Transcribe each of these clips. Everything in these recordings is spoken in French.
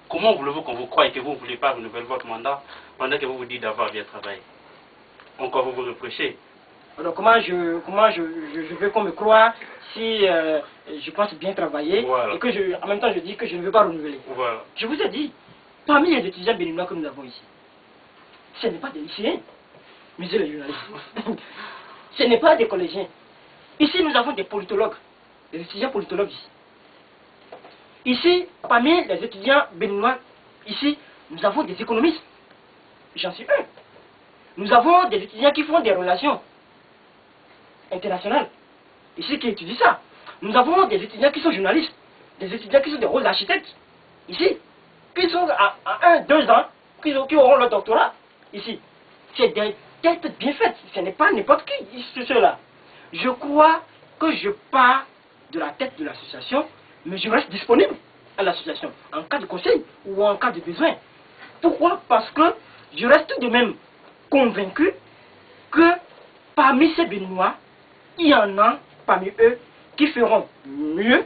Comment voulez-vous qu'on vous croie et que vous ne voulez pas renouveler votre mandat pendant que vous vous dites d'avoir bien travaillé? Encore vous vous reprochez. Alors comment je veux qu'on me croie si je pense bien travailler et que en même temps je dis que je ne veux pas renouveler. Voilà. Je vous ai dit, parmi les étudiants béninois que nous avons ici, ce n'est pas des lycéens, monsieur le journaliste. Ce n'est pas des collégiens. Ici nous avons des politologues, des étudiants politologues ici. Ici, parmi les étudiants béninois, ici, nous avons des économistes. J'en suis un. Nous avons des étudiants qui font des relations internationales. Ici, qui étudient ça. Nous avons des étudiants qui sont journalistes. Des étudiants qui sont des rôles d'architectes. Ici. Qui sont à 1, 2 ans, qui auront leur doctorat. Ici. C'est des têtes bien faites. Ce n'est pas n'importe qui, ceux-là. Je crois que je pars de la tête de l'association, mais je reste disponible à l'association en cas de conseil ou en cas de besoin. Pourquoi? Parce que je reste tout de même convaincu que parmi ces Béninois, il y en a parmi eux qui feront mieux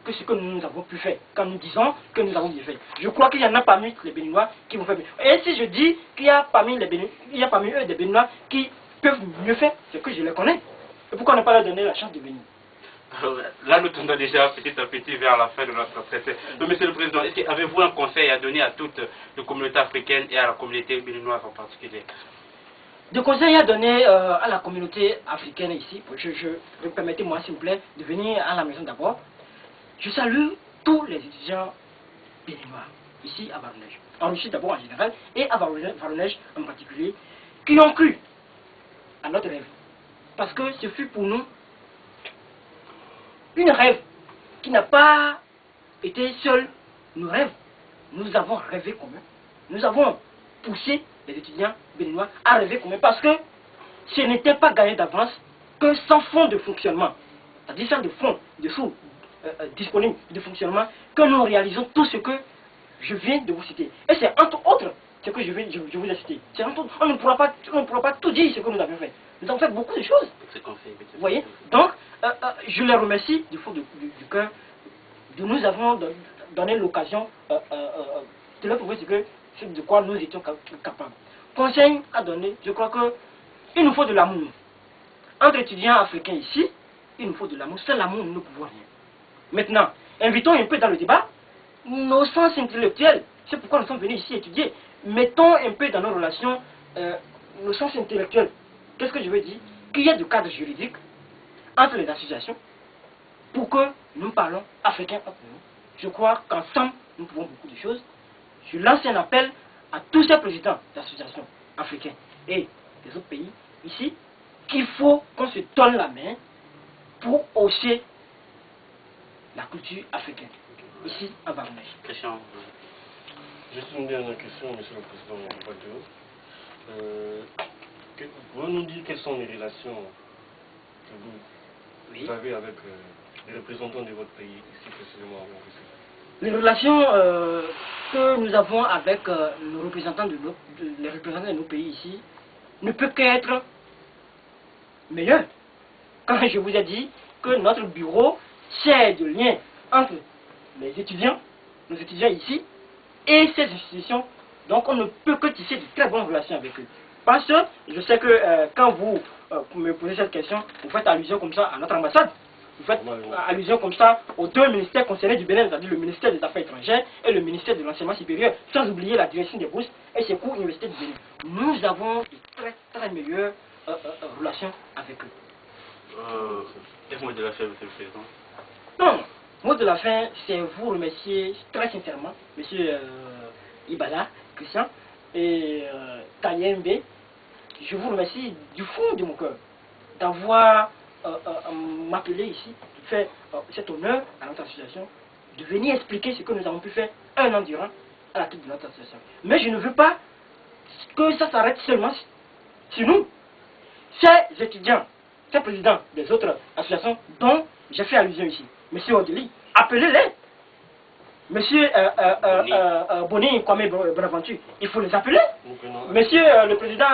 que ce que nous avons pu faire quand nous disons que nous avons bien fait. Je crois qu'il y en a parmi les Béninois qui vont faire mieux. Et si je dis qu'il y a parmi eux des Béninois qui peuvent mieux faire, c'est que je les connais. Et pourquoi ne pas leur donner la chance de venir? Là, nous tournons déjà petit à petit vers la fin de notre traité. Donc, Monsieur le Président, avez-vous un conseil à donner à toute la communauté africaine et à la communauté béninoise en particulier? De conseils à donner à la communauté africaine ici, permettez-moi s'il vous plaît de venir à la maison d'abord. Je salue tous les étudiants béninois ici à Varounège, en Russie d'abord en général et à Varounège en particulier, qui ont cru à notre rêve. Parce que ce fut pour nous une rêve qui n'a pas été seul nos rêves. Nous avons rêvé commun. Nous avons poussé les étudiants béninois à rêver commun parce que ce n'était pas gagné d'avance que sans fonds de fonctionnement, c'est-à-dire sans de fonds, de sous disponibles de fonctionnement, que nous réalisons tout ce que je viens de vous citer. Et c'est entre autres ce que je vous ai cité. On ne pourra pas tout dire ce que nous avons fait. Nous avons fait beaucoup de choses. Vous voyez? Donc, je les remercie du fond du cœur de nous avons donné l'occasion de leur prouver ce de quoi nous étions capables. Conseil à donner, je crois qu'il nous faut de l'amour. Entre étudiants africains ici, il nous faut de l'amour. Sans l'amour, nous ne pouvons rien. Maintenant, invitons un peu dans le débat nos sens intellectuels. C'est pourquoi nous sommes venus ici étudier. Mettons un peu dans nos relations nos sens intellectuels. Qu'est-ce que je veux dire? Qu'il y ait du cadre juridique entre les associations pour que nous parlons africains entre nous. Je crois qu'ensemble, nous pouvons beaucoup de choses. Je lance un appel à tous ces présidents d'associations africaines et des autres pays ici qu'il faut qu'on se donne la main pour hausser la culture africaine, ici à Varounège. Juste une dernière question, Monsieur le Président Badio. Pouvez-vous nous dire quelles sont les relations que vous avez avec les représentants de votre pays, ici précisément en Russie? Les relations que nous avons avec les représentants de nos pays ici ne peut qu'être meilleures. Quand je vous ai dit que notre bureau sert de lien entre les étudiants, nos étudiants ici, et ces institutions, donc on ne peut que tisser de très bonnes relations avec eux. Parce que je sais que quand vous me posez cette question, vous faites allusion comme ça à notre ambassade. Vous faites allusion comme ça aux deux ministères concernés du Bénin, c'est-à-dire le ministère des Affaires étrangères et le ministère de l'Enseignement supérieur, sans oublier la direction des bourses et ses cours universités du Bénin. Nous avons de très très meilleures relations avec eux. Quel mot de la fin, Monsieur le Président? Non, mot de la fin, c'est vous remercier très sincèrement, Monsieur Ibala, Christian, et Tayembe. Je vous remercie du fond de mon cœur d'avoir m'appeler ici, de faire cet honneur à notre association, de venir expliquer ce que nous avons pu faire un an durant à la tête de notre association. Mais je ne veux pas que ça s'arrête seulement sur nous. Ces étudiants, ces présidents des autres associations dont j'ai fait allusion ici, M. Odili, appelez-les. Monsieur Boni Kwame Bonaventure, il faut les appeler. Monsieur le président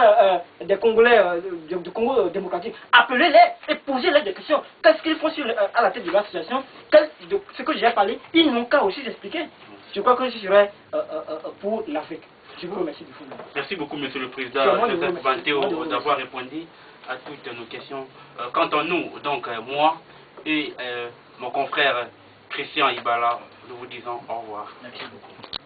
des Congolais du Congo démocratique, appelez-les et posez-les des questions. Qu'est-ce qu'ils font à la tête de l'association? Ce que j'ai parlé, ils n'ont qu'à aussi expliquer. Je crois que ce serait pour l'Afrique. Je vous remercie du fond. Merci beaucoup, Monsieur le Président C'est Joseph moi, Bantéo, d'avoir répondu à toutes nos questions. Quant à nous, donc moi et mon confrère Christian Ibala, nous vous disons au revoir. Merci beaucoup.